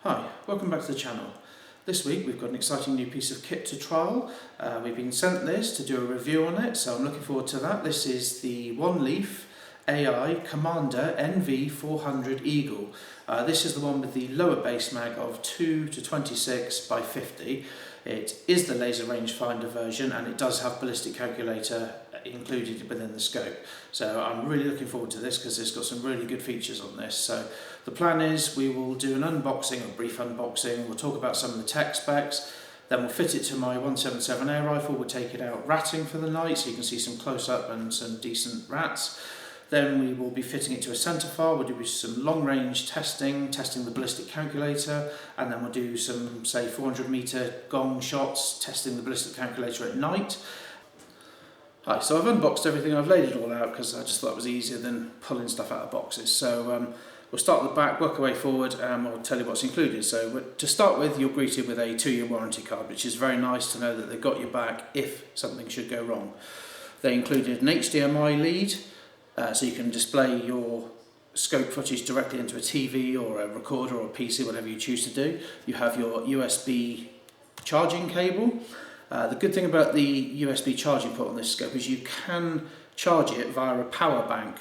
Hi, welcome back to the channel. This week we've got an exciting new piece of kit to trial. We've been sent this to do a review on it, so I'm looking forward to that. This is the oneleaf.ai Commander NV400 Eagle. This is the one with the lower base mag of 2 to 26 by 50. It is the laser rangefinder version and it does have ballistic calculator included within the scope. So I'm really looking forward to this because it's got some really good features on this. So the plan is we will do an unboxing, a brief unboxing, we'll talk about some of the tech specs, then we'll fit it to my 177 air rifle, we'll take it out ratting for the night so you can see some close-up and some decent rats. Then we will be fitting it to a centerfire, we'll do some long-range testing the ballistic calculator, and then we'll do some, say, 400-meter gong shots, testing the ballistic calculator at night. Hi, so I've unboxed everything, I've laid it all out because I just thought it was easier than pulling stuff out of boxes. So we'll start at the back, work our way forward, and I'll tell you what's included. So to start with, you're greeted with a 2-year warranty card, which is very nice to know that they've got your back if something should go wrong. They included an HDMI lead, so you can display your scope footage directly into a TV or a recorder or a PC, whatever you choose to do. You have your USB charging cable. The good thing about the USB charging port on this scope is you can charge it via a power bank.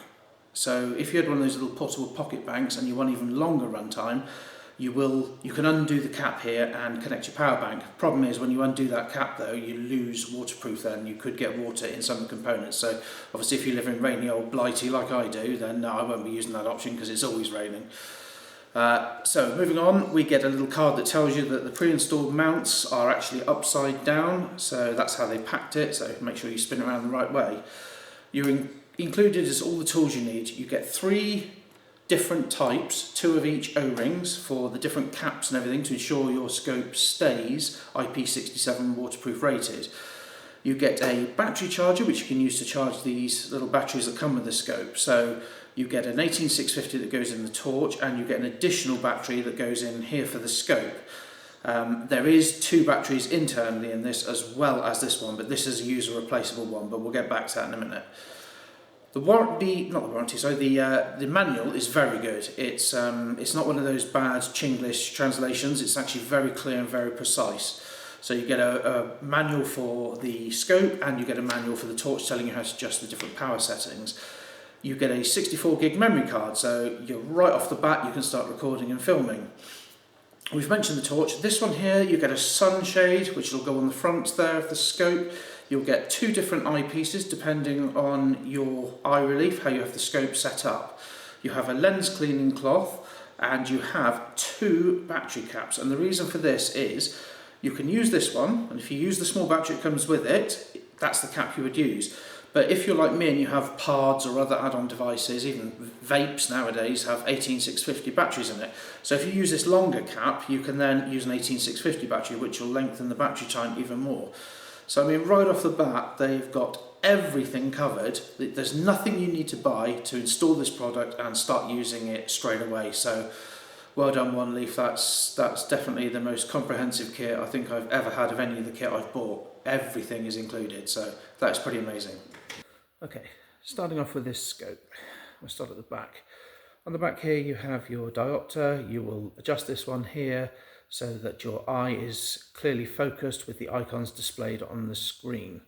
So if you had one of those little portable pocket banks and you want even longer runtime, you can undo the cap here and connect your power bank. The problem is when you undo that cap though, you lose waterproof then. You could get water in some of the components. So obviously if you live in rainy old Blighty like I do, then no, I won't be using that option because it's always raining. So moving on, we get a little card that tells you that the pre-installed mounts are actually upside down. So that's how they packed it. So make sure you spin it around the right way. Included is all the tools you need. You get 3 different types, 2 of each O-rings for the different caps and everything to ensure your scope stays IP67 waterproof rated. You get a battery charger which you can use to charge these little batteries that come with the scope. So you get an 18650 that goes in the torch and you get an additional battery that goes in here for the scope. There is 2 batteries internally in this as well as this one, but this is a user replaceable one, but we'll get back to that in a minute. The manual is very good. It's not one of those bad Chinglish translations. It's actually very clear and very precise. So you get a manual for the scope and you get a manual for the torch telling you how to adjust the different power settings. You get a 64 gig memory card, so you're right off the bat you can start recording and filming. We've mentioned the torch. This one here, you get a sunshade which will go on the front there of the scope. You'll get 2 different eyepieces depending on your eye relief, how you have the scope set up. You have a lens cleaning cloth and you have 2 battery caps, and the reason for this is you can use this one, and if you use the small battery that comes with it, that's the cap you would use. But if you're like me and you have PARDs or other add-on devices, even vapes nowadays have 18650 batteries in it. So if you use this longer cap, you can then use an 18650 battery, which will lengthen the battery time even more. So I mean, right off the bat, they've got everything covered. There's nothing you need to buy to install this product and start using it straight away. So well done, oneleaf. That's definitely the most comprehensive kit I think I've ever had of any of the kit I've bought. Everything is included, so that's pretty amazing. Okay, starting off with this scope. We'll start at the back. On the back here you have your diopter. You will adjust this one here so that your eye is clearly focused with the icons displayed on the screen.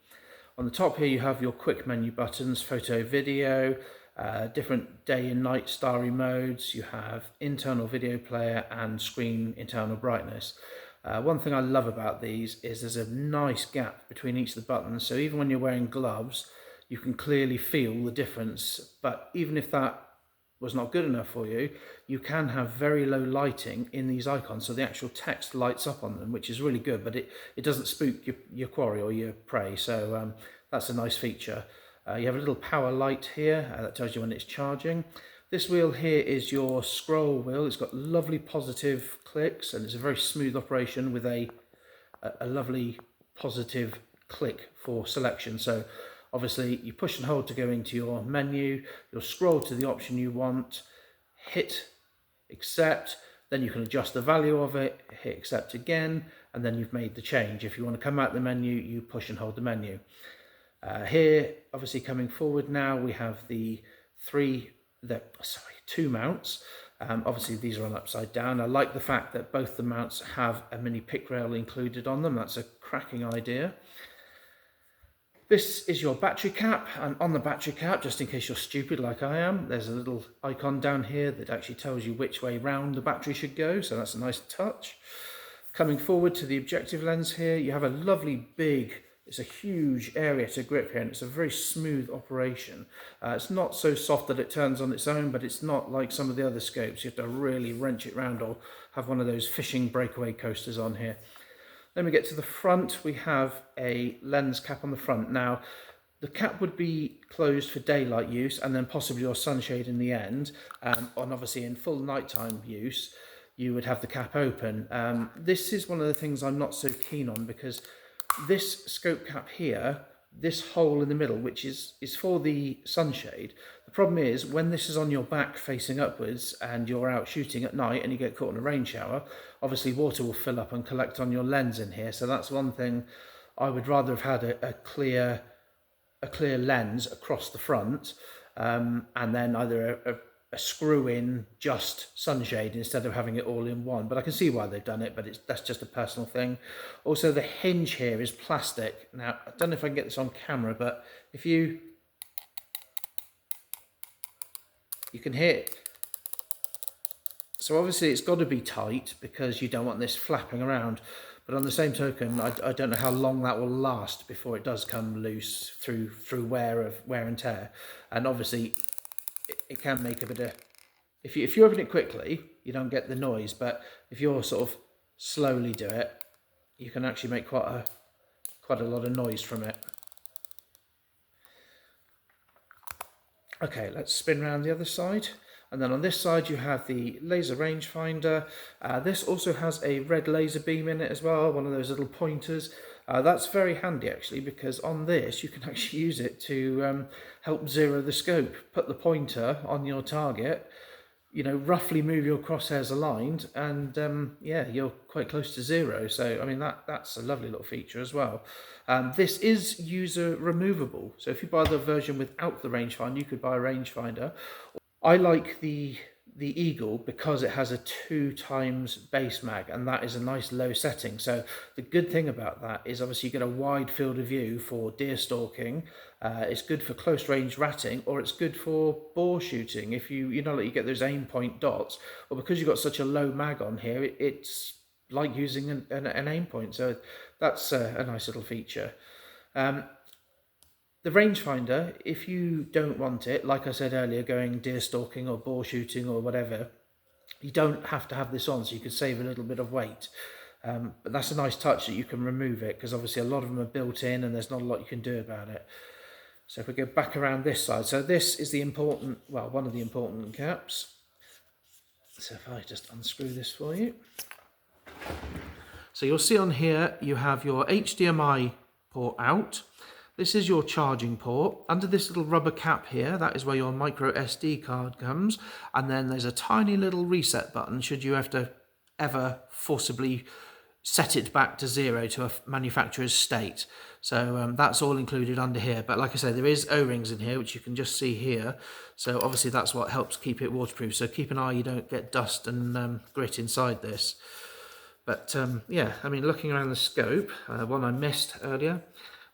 On the top here you have your quick menu buttons, photo, video, different day and night starry modes. You have internal video player and screen internal brightness. One thing I love about these is there's a nice gap between each of the buttons, so even when you're wearing gloves you can clearly feel the difference. But even if that was not good enough for you, you can have very low lighting in these icons, so the actual text lights up on them, which is really good, but it doesn't spook your quarry or your prey, so that's a nice feature. You have a little power light here that tells you when it's charging. This wheel here is your scroll wheel. It's got lovely positive clicks and it's a very smooth operation with a lovely positive click for selection. So obviously you push and hold to go into your menu, you'll scroll to the option you want, hit accept, then you can adjust the value of it, hit accept again, and then you've made the change. If you want to come out the menu, you push and hold the menu. Here, obviously coming forward now, we have the 2 mounts. Obviously these are on upside down. I like the fact that both the mounts have a mini pick rail included on them. That's a cracking idea. This is your battery cap, and on the battery cap, just in case you're stupid like I am, there's a little icon down here that actually tells you which way round the battery should go, so that's a nice touch. Coming forward to the objective lens here, you have a lovely big, it's a huge area to grip here, and it's a very smooth operation. It's not so soft that it turns on its own, but it's not like some of the other scopes. You have to really wrench it round or have one of those fishing breakaway coasters on here. Then we get to the front, we have a lens cap on the front. Now, the cap would be closed for daylight use and then possibly your sunshade in the end. And obviously in full nighttime use, you would have the cap open. This is one of the things I'm not so keen on, because this scope cap here, this hole in the middle, which is for the sunshade, the problem is when this is on your back facing upwards and you're out shooting at night and you get caught in a rain shower, obviously water will fill up and collect on your lens in here. So that's one thing I would rather have had a clear lens across the front, and then either a screw-in just sunshade instead of having it all in one. But I can see why they've done it, but that's just a personal thing. Also, the hinge here is plastic. Now, I don't know if I can get this on camera, but if you can hear it. So obviously it's got to be tight because you don't want this flapping around. But on the same token, I don't know how long that will last before it does come loose through wear and tear. And obviously it can make a bit of, if you open it quickly, you don't get the noise, but if you're sort of slowly do it, you can actually make quite a lot of noise from it. Okay, let's spin around the other side. And then on this side you have the laser rangefinder. This also has a red laser beam in it as well, one of those little pointers. That's very handy actually, because on this you can actually use it to help zero the scope. Put the pointer on your target, you know, roughly move your crosshairs aligned, and yeah, you're quite close to zero. So I mean that's a lovely little feature as well. This is user removable, so if you buy the version without the rangefinder, you could buy a rangefinder. I like the Eagle because it has a 2x base mag, and that is a nice low setting. So the good thing about that is obviously you get a wide field of view for deer stalking. It's good for close range ratting, or it's good for boar shooting. If you know, like you get those aim point dots, well, because you've got such a low mag on here, it's like using an aim point. So that's a nice little feature. The rangefinder, if you don't want it, like I said earlier, going deer stalking or boar shooting or whatever, you don't have to have this on, so you can save a little bit of weight. But that's a nice touch that you can remove it, because obviously a lot of them are built in and there's not a lot you can do about it. So if we go back around this side, so this is the important, well, one of the important caps. So if I just unscrew this for you. So you'll see on here, you have your HDMI port out. This is your charging port. Under this little rubber cap here, that is where your micro SD card comes. And then there's a tiny little reset button should you have to ever forcibly set it back to zero to a manufacturer's state. So that's all included under here. But like I said, there is O-rings in here, which you can just see here. So obviously that's what helps keep it waterproof. So keep an eye you don't get dust and grit inside this. But yeah, I mean, looking around the scope, one I missed earlier,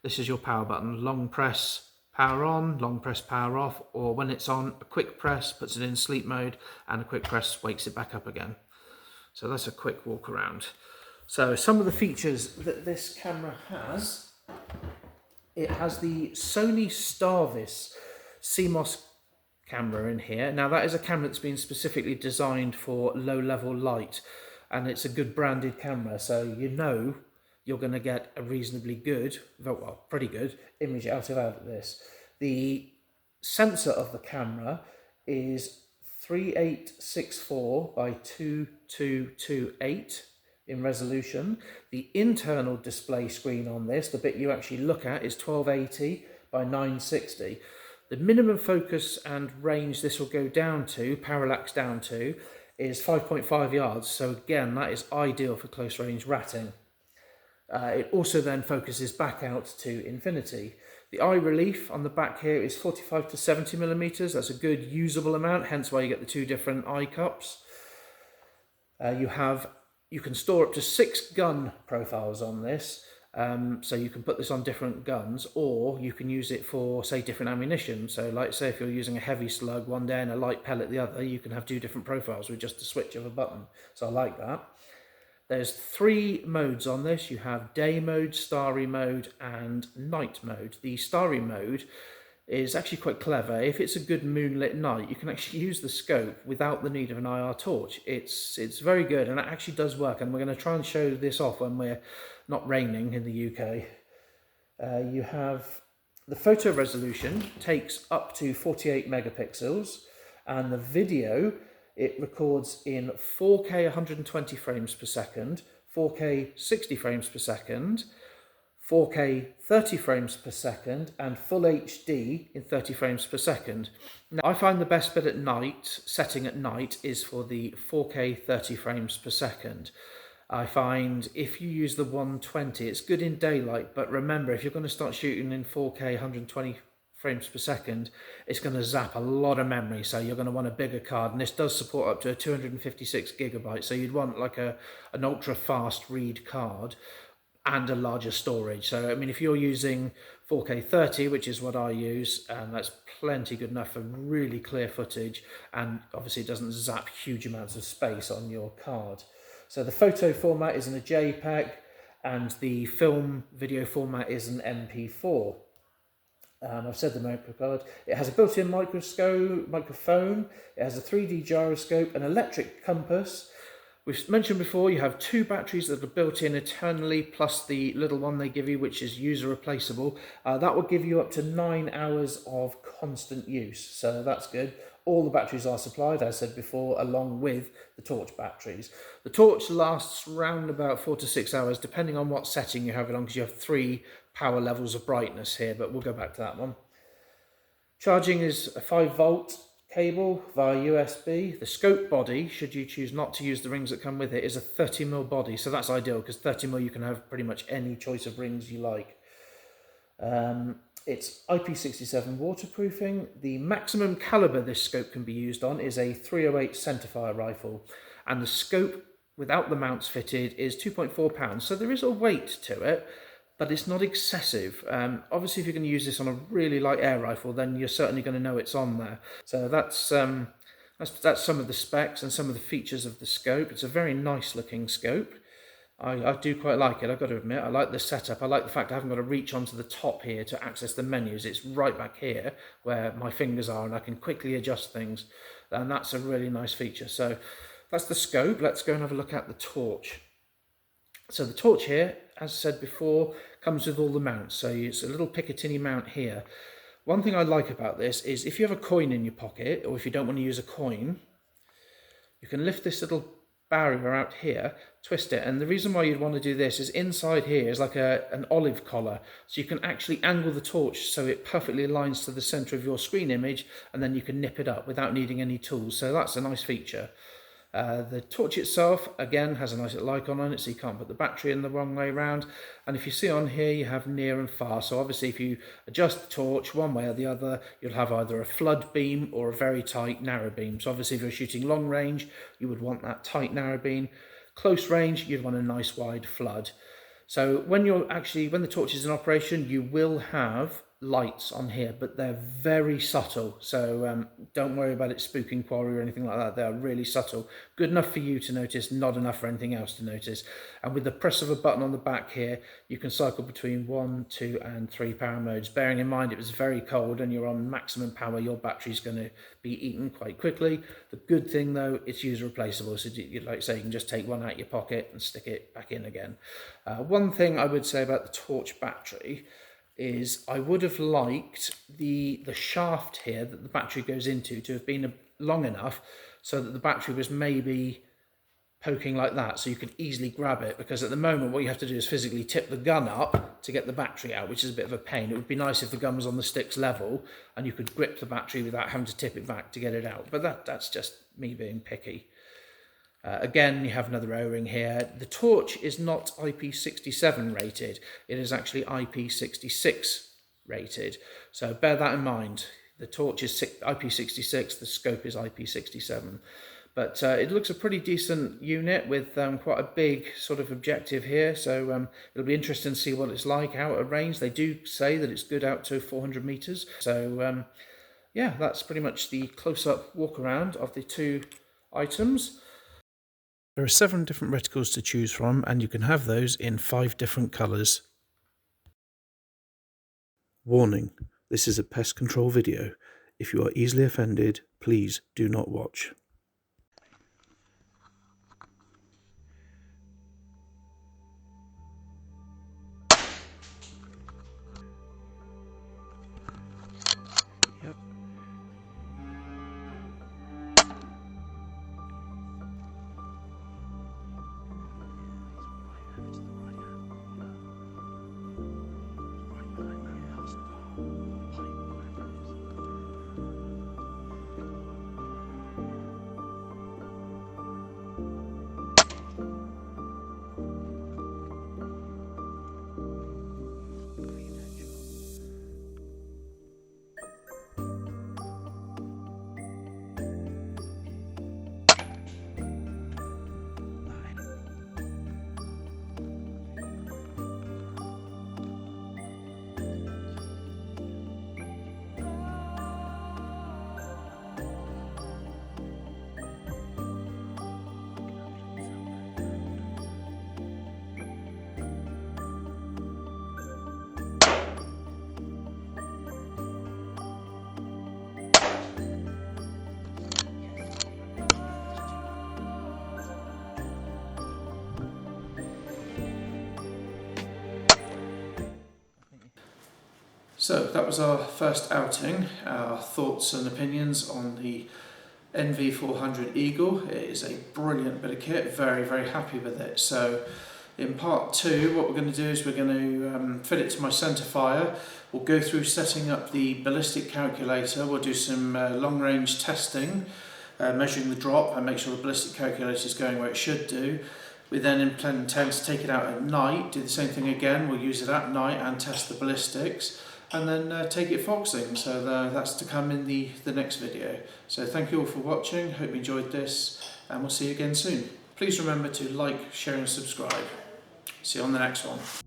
this is your power button. Long press, power on, long press, power off, or when it's on, a quick press puts it in sleep mode, and a quick press wakes it back up again. So that's a quick walk around. So some of the features that this camera has, it has the Sony Starvis CMOS camera in here. Now that is a camera that's been specifically designed for low level light, and it's a good branded camera, so you know you're going to get a reasonably good, well, pretty good image out of this. The sensor of the camera is 3864 by 2228 in resolution. The internal display screen on this, the bit you actually look at, is 1280 by 960. The minimum focus and range this will go down to, parallax down to, is 5.5 yards. So again, that is ideal for close range ratting. It also then focuses back out to infinity. The eye relief on the back here is 45 to 70 millimeters. That's a good usable amount, hence why you get the two different eye cups. You can store up to 6 gun profiles on this, so you can put this on different guns, or you can use it for, say, different ammunition. So like, say if you're using a heavy slug one day and a light pellet the other, you can have 2 different profiles with just the switch of a button. So I like that. There's 3 modes on this. You have day mode, starry mode, and night mode. The starry mode is actually quite clever. If it's a good moonlit night, you can actually use the scope without the need of an IR torch. It's very good, and it actually does work, and we're going to try and show this off when we're not raining in the UK. You have the photo resolution takes up to 48 megapixels, and the video, it records in 4K 120 frames per second, 4K 60 frames per second, 4K 30 frames per second, and full HD in 30 frames per second. Now, I find the best bit at night, setting at night, is for the 4K 30 frames per second. I find if you use the 120, it's good in daylight, but remember, if you're going to start shooting in 4K 120 frames per second, it's going to zap a lot of memory, so you're going to want a bigger card, and this does support up to 256 gigabytes, so you'd want like an ultra fast read card and a larger storage. So I mean, if you're using 4K 30, which is what I use, that's plenty good enough for really clear footage, and obviously it doesn't zap huge amounts of space on your card. So the photo format is in a JPEG, and the film video format is an MP4. I've said the micro card. It has a built-in microphone. It has a 3D gyroscope, an electric compass. We've mentioned before, you have 2 batteries that are built in eternally, plus the little one they give you, which is user replaceable. That will give you up to 9 hours of constant use, so that's good. All the batteries are supplied, as I said before, along with the torch batteries. The torch lasts around about 4 to 6 hours, depending on what setting you have it on, because you have 3 power levels of brightness here, but we'll go back to that one. Charging is a 5-volt cable via USB. The scope body, should you choose not to use the rings that come with it, is a 30mm body, so that's ideal, because 30mm you can have pretty much any choice of rings you like. It's IP67 waterproofing. The maximum caliber this scope can be used on is a 308 centerfire rifle, and the scope without the mounts fitted is 2.4 pounds, so there is a weight to it, but it's not excessive. Obviously, if you're going to use this on a really light air rifle, then you're certainly going to know it's on there. So that's some of the specs and some of the features of the scope. It's a very nice looking scope. I do quite like it, I've got to admit. I like the setup. I like the fact I haven't got to reach onto the top here to access the menus. It's right back here where my fingers are, and I can quickly adjust things. And that's a really nice feature. So that's the scope. Let's go and have a look at the torch. So the torch here, as I said before, comes with all the mounts. So it's a little Picatinny mount here. One thing I like about this is if you have a coin in your pocket, or if you don't want to use a coin, you can lift this little barrier out here, twist it, and the reason why you'd want to do this is inside here is like an olive collar, so you can actually angle the torch so it perfectly aligns to the center of your screen image, and then you can nip it up without needing any tools. So that's a nice feature. The torch itself, again, has a nice little icon on it, so you can't put the battery in the wrong way around. And if you see on here, you have near and far. So obviously, if you adjust the torch one way or the other, you'll have either a flood beam or a very tight narrow beam. So obviously, if you're shooting long range, you would want that tight narrow beam. Close range, you'd want a nice wide flood. So when the torch is in operation, you will have lights on here, but they're very subtle, so don't worry about it spooking quarry or anything like that. They are really subtle, good enough for you to notice, not enough for anything else to notice. And with the press of a button on the back here, you can cycle between 1, 2 and 3 power modes. Bearing in mind it was very cold and you're on maximum power, your battery's going to be eaten quite quickly. The good thing though, it's user replaceable, so like I say, you can just take one out of your pocket and stick it back in again. One thing I would say about the torch battery is I would have liked the shaft here that the battery goes into to have been long enough so that the battery was maybe poking like that, so you could easily grab it, because at the moment what you have to do is physically tip the gun up to get the battery out, which is a bit of a pain. It would be nice if the gun was on the sticks level and you could grip the battery without having to tip it back to get it out, but that's just me being picky. Again, you have another O-ring here. The torch is not IP67 rated. It is actually IP66 rated. So bear that in mind. The torch is IP66, the scope is IP67. But it looks a pretty decent unit with quite a big sort of objective here. So it'll be interesting to see what it's like out at range. They do say that it's good out to 400 meters. So yeah, that's pretty much the close-up walk around of the two items. There are 7 different reticles to choose from, and you can have those in 5 different colours. Warning, this is a pest control video. If you are easily offended, please do not watch. Yep. So that was our first outing, our thoughts and opinions on the NV400 Eagle. It is a brilliant bit of kit, very, very happy with it. So in part 2, what we're going to do is we're going to fit it to my centre fire. We'll go through setting up the ballistic calculator. We'll do some long range testing, measuring the drop and make sure the ballistic calculator is going where it should do. We then intend to take it out at night, do the same thing again. We'll use it at night and test the ballistics, and then take it foxing. So that's to come in the next video. So thank you all for watching, hope you enjoyed this, and we'll see you again soon. Please remember to like, share and subscribe. See you on the next one.